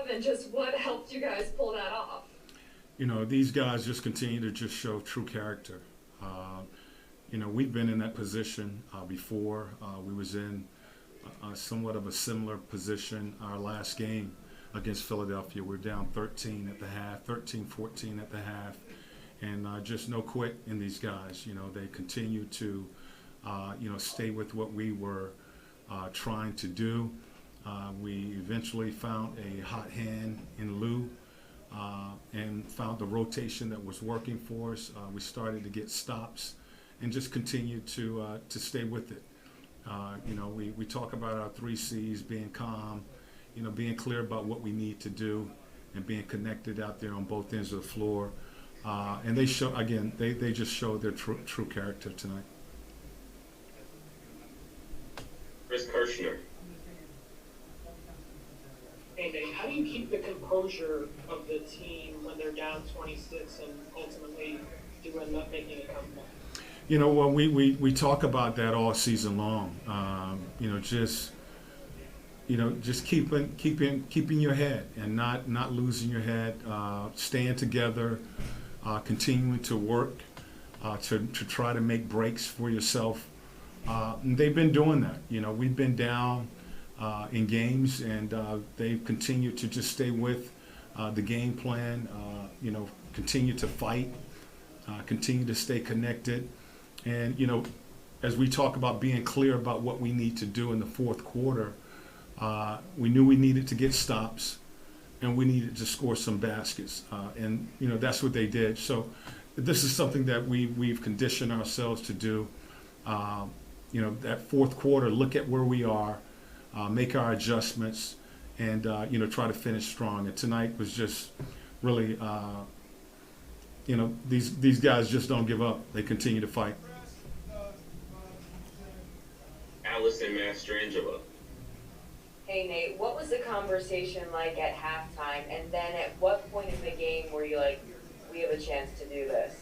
and just what helped you guys pull that off? These guys just continue to just show true character. We've been in that position before. We was in somewhat of a similar position our last game against Philadelphia. We're down 13 at the half, 13-14 at the half, and just no quit in these guys. They continue to, stay with what we were trying to do. We eventually found a hot hand in Lou and found the rotation that was working for us. We started to get stops and just continued to stay with it. We talk about our 3 C's: being calm, being clear about what we need to do, and being connected out there on both ends of the floor. And they show, again, they just showed their true character tonight. Chris Kirshner. Hey Nate, how do you keep the composure of the team when they're down 26 and ultimately do end up making a comeback? Well, we talk about that all season long. Just keeping your head and not losing your head, staying together, continuing to work to try to make breaks for yourself. And they've been doing that. We've been down in games, and they've continued to just stay with the game plan. Continue to fight, continue to stay connected. And, as we talk about being clear about what we need to do in the fourth quarter, we knew we needed to get stops and we needed to score some baskets. And that's what they did. So this is something that we've conditioned ourselves to do. That fourth quarter, look at where we are, make our adjustments, and, try to finish strong. And tonight was just really, these guys just don't give up. They continue to fight. Allison Mastrangelo. Hey Nate, what was the conversation like at halftime, and then at what point in the game were you like, we have a chance to do this?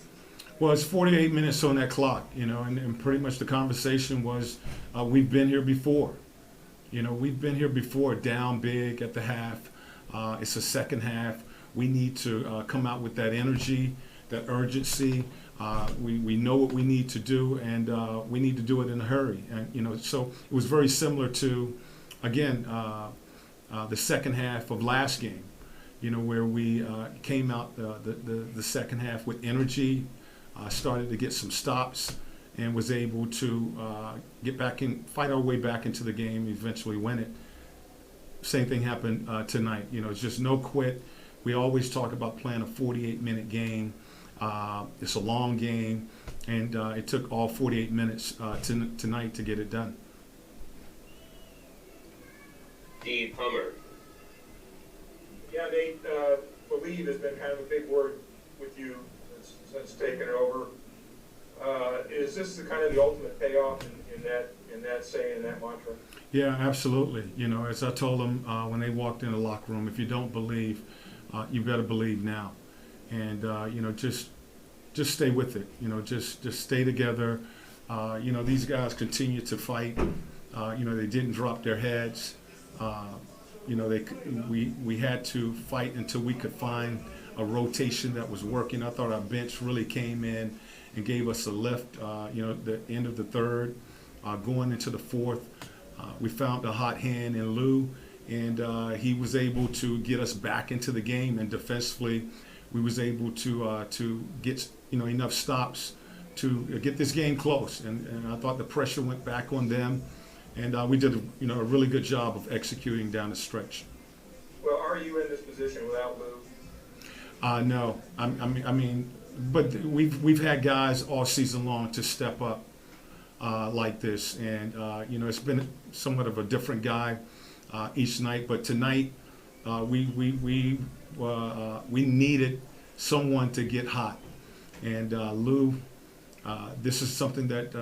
Well, it's 48 minutes on that clock, and pretty much the conversation was, we've been here before. We've been here before, down big at the half. It's the second half. We need to come out with that energy, that urgency. We know what we need to do, and we need to do it in a hurry. And so it was very similar to, again, the second half of last game. Where we came out the second half with energy, started to get some stops, and was able to get back in, fight our way back into the game, eventually win it. Same thing happened tonight. It's just no quit. We always talk about playing a 48-minute game. It's a long game, and it took all 48 minutes tonight to get it done. Steve Hummer. Yeah, Nate, believe has been kind of a big word with you since taking it over. Is this the kind of the ultimate payoff in that saying, in that mantra? Yeah, absolutely. As I told them when they walked in the locker room, if you don't believe, you've got to believe now. And just stay with it. Just stay together. These guys continue to fight. They didn't drop their heads. We had to fight until we could find a rotation that was working. I thought our bench really came in and gave us a lift. The end of the third, going into the fourth, we found a hot hand in Lou, and he was able to get us back into the game. And defensively, we was able to get enough stops to get this game close. And I thought the pressure went back on them, and we did a really good job of executing down the stretch. Well, are you in this position without Lou? No, I mean, but we've had guys all season long to step up like this, and it's been somewhat of a different guy each night. But tonight, we needed someone to get hot, and Lou, this is something that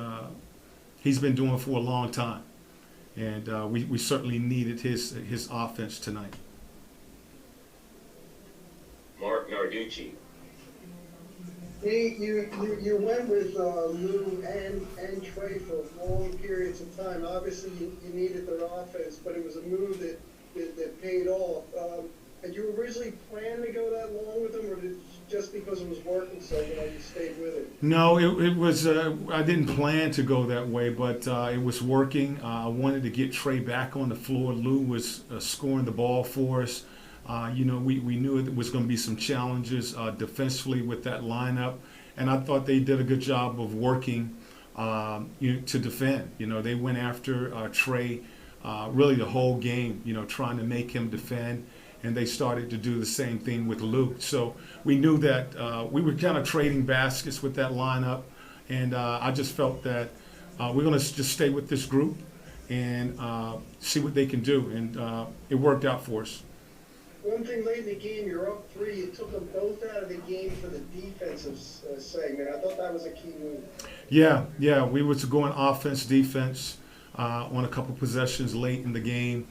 he's been doing for a long time, and we certainly needed his offense tonight. Mark Narducci. Nate, you went with Lou and Trey for long periods of time. Obviously, you needed their offense, but it was a move that paid off. Had you originally planned to go that long with him, or did it just because it was working so well you stayed with it? No, it was. I didn't plan to go that way, but it was working. I wanted to get Trey back on the floor. Lou was scoring the ball for us. We knew it was going to be some challenges defensively with that lineup, and I thought they did a good job of working to defend. They went after Trey really the whole game, trying to make him defend. And they started to do the same thing with Luke. So we knew that we were kind of trading baskets with that lineup. And I just felt that we're going to just stay with this group and see what they can do. And it worked out for us. One thing late in the game, you're up 3. You took them both out of the game for the defensive segment. I thought that was a key move. Yeah. We were going offense, defense on a couple possessions late in the game.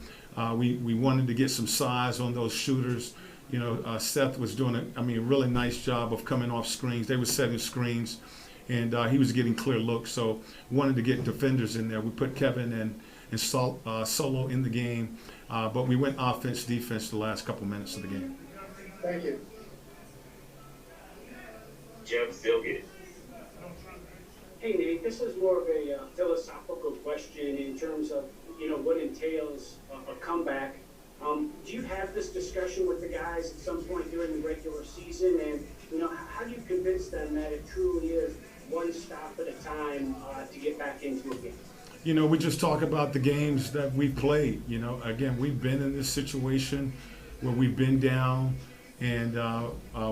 We wanted to get some size on those shooters. Seth was doing a really nice job of coming off screens. They were setting screens, and he was getting clear looks. So wanted to get defenders in there. We put Kevin and Solo in the game, but we went offense, defense the last couple minutes of the game. Thank you. Jeff Zilgett. Hey Nate, this is more of a philosophical question in terms of what entails a comeback. Do you have this discussion with the guys at some point during the regular season, and how do you convince them that it truly is one stop at a time to get back into a game? We just talk about the games that we've played. Again, we've been in this situation where we've been down, and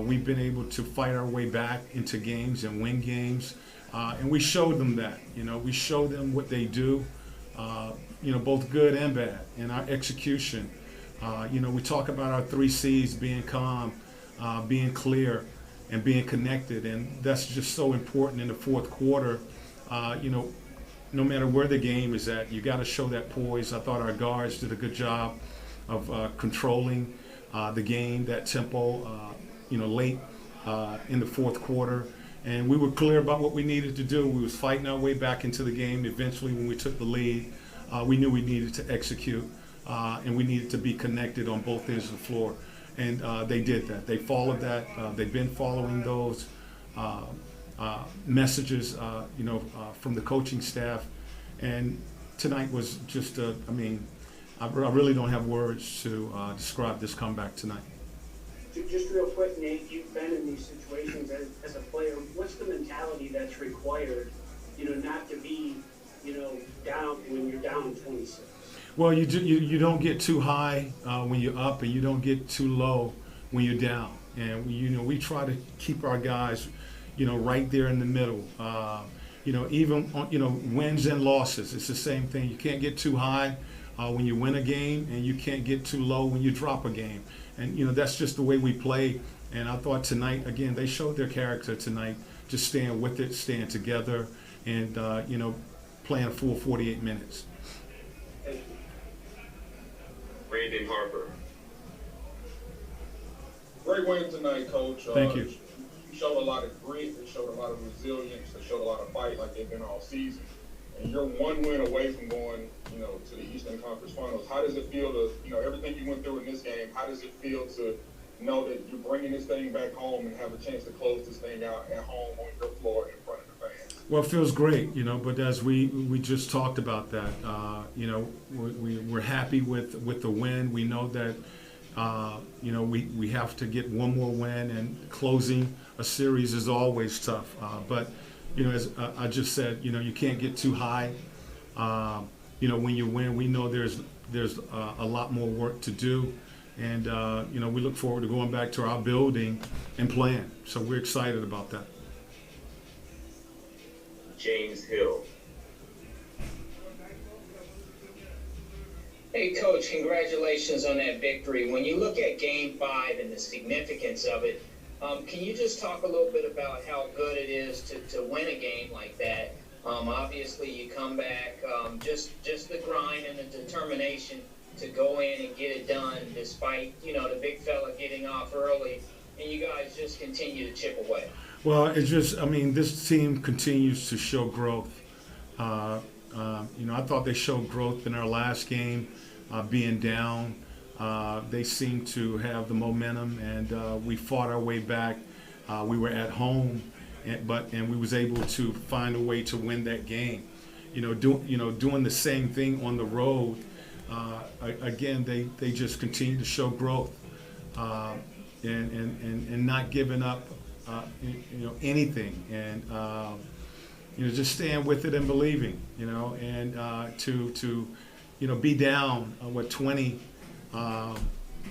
we've been able to fight our way back into games and win games. And we showed them that. We showed them what they do. Both good and bad, and our execution. We talk about our 3 C's: being calm, being clear, and being connected, and that's just so important in the fourth quarter. No matter where the game is at, you got to show that poise. I thought our guards did a good job of controlling the game, that tempo, late in the fourth quarter. And we were clear about what we needed to do. We was fighting our way back into the game. Eventually, when we took the lead, we knew we needed to execute, and we needed to be connected on both ends of the floor. And they did that. They followed that. They've been following those messages, from the coaching staff. And tonight was just, I really don't have words to describe this comeback tonight. Just real quick, Nate, you've been in these situations as a player. What's the mentality that's required, not to be, down when you're down 26? Well, you don't get too high when you're up, and you don't get too low when you're down. And we try to keep our guys, right there in the middle. Even on, wins and losses, it's the same thing. You can't get too high when you win a game, and you can't get too low when you drop a game. And that's just the way we play. And I thought tonight, again, they showed their character tonight, just staying with it, staying together, and playing a full 48 minutes. Brandon Harper. Great win tonight, Coach. Thank you. You showed a lot of grit. They showed a lot of resilience. They showed a lot of fight like they've been all season. And you're one win away from going, to the Eastern Conference Finals. How does it feel to, everything you went through in this game, how does it feel to know that you're bringing this thing back home and have a chance to close this thing out at home on your floor in front of the fans? Well, it feels great, but as we just talked about that, we're happy with the win. We know that, we have to get one more win, and closing a series is always tough. But as I just said, you can't get too high. When you win, we know there's a lot more work to do. And, we look forward to going back to our building and playing. So we're excited about that. James Hill. Hey, Coach, congratulations on that victory. When you look at Game 5 and the significance of it, can you just talk a little bit about how good it is to win a game like that? Obviously, you come back, just the grind and the determination to go in and get it done despite, the big fella getting off early, and you guys just continue to chip away. Well, it's just, this team continues to show growth. I thought they showed growth in our last game, being down. They seemed to have the momentum, and we fought our way back. We were at home, and we was able to find a way to win that game. Doing the same thing on the road. Again, they just continue to show growth, and not giving up, anything, and just staying with it and believing, and to be down 20,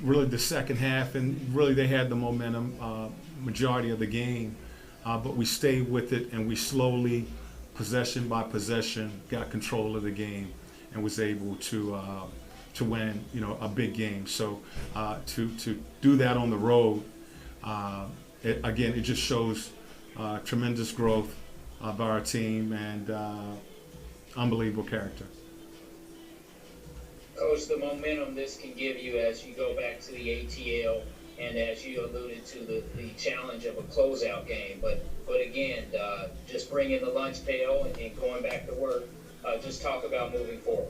really the second half, and really they had the momentum majority of the game, but we stayed with it, and we slowly, possession by possession, got control of the game, and was able to win, a big game. So to do that on the road, it just shows tremendous growth by our team, and unbelievable character. Coach, the momentum this can give you as you go back to the ATL, and as you alluded to, the challenge of a closeout game. But again, just bringing the lunch pail and going back to work, just talk about moving forward.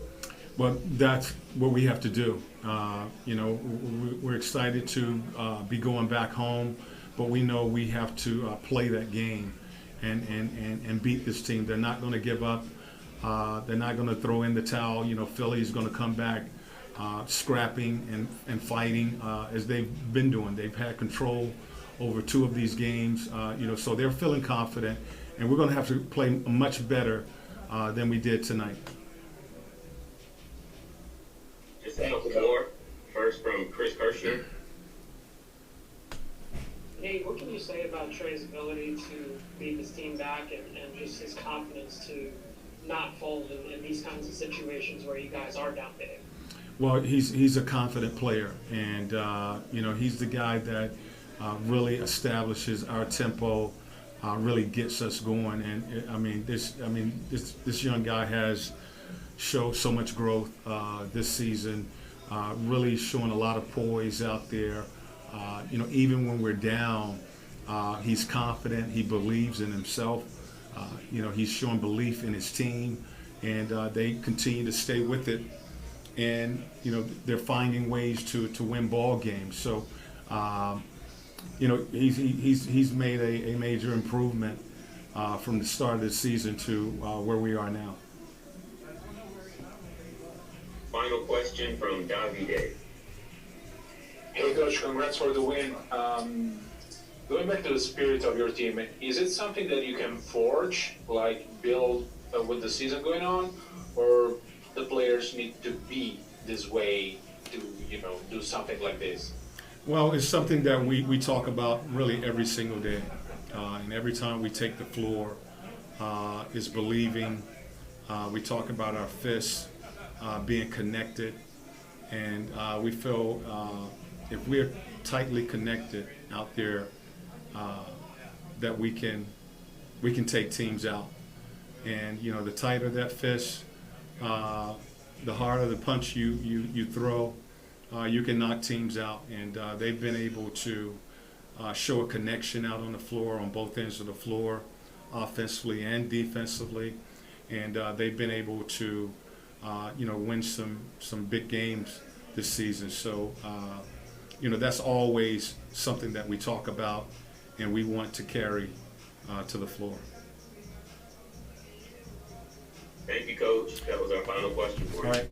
Well, that's what we have to do. We're excited to be going back home, but we know we have to play that game and beat this team. They're not going to give up. They're not going to throw in the towel. Philly's going to come back scrapping and fighting as they've been doing. They've had control over 2 of these games, so they're feeling confident, and we're going to have to play much better than we did tonight. Just a couple more. First from Chris Kirshner. Nate, what can you say about Trey's ability to lead this team back and just his confidence to not fold in these kinds of situations where you guys are down big? Well, he's a confident player, and he's the guy that really establishes our tempo, really gets us going. And this young guy has showed so much growth this season, really showing a lot of poise out there. Even when we're down, he's confident. He believes in himself. He's showing belief in his team, and they continue to stay with it. And they're finding ways to win ball games. So he's made a major improvement from the start of the season to where we are now. Final question from Davide. Hey Coach, congrats for the win. Going back to the spirit of your team, is it something that you can forge, like build with the season going on, or the players need to be this way to, do something like this? Well, it's something that we talk about really every single day, and every time we take the floor, is believing. We talk about our fists being connected, and we feel if we're tightly connected out there, that we can take teams out. And the tighter that fist, the harder the punch you throw, you can knock teams out. And they've been able to show a connection out on the floor, on both ends of the floor, offensively and defensively. And they've been able to win some big games this season. So that's always something that we talk about and we want to carry to the floor. Thank you, Coach. That was our final question for you. All right.